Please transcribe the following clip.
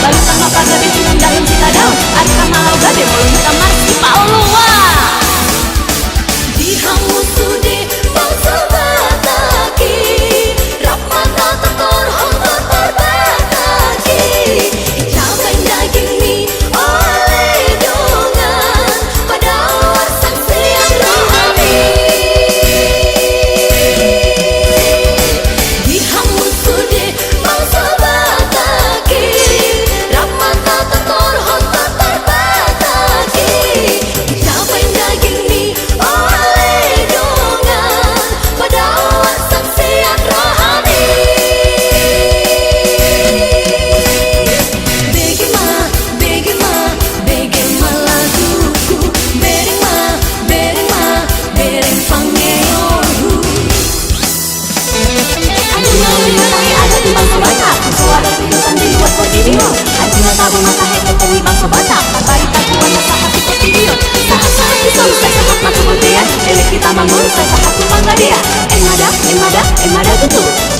Balutang mapagabi sinang daun sita daun Adka malau gabe mulung kamar si paulua Dihamu sude bangsa bataki Rapmata tekor hontor terbataki Cabai daging mi oleh dongan Pada warsan siang rohani Dihamu sude bangsa bataki Rapmata tekor hontor terbataki Cabai daging mi oleh dongan Pada warsan siang rohani Begema laguku Bereng pangeohu Anjing lalu matahe ada di bangsa Batak Suara tulisan di luar video Anjing tabu mata heket di bangsa Batak Barita kuat sahat di video Sahat-sahat di selesai sahat mata montean Elek kita mangurus sahat tu bangga dia Emada tutup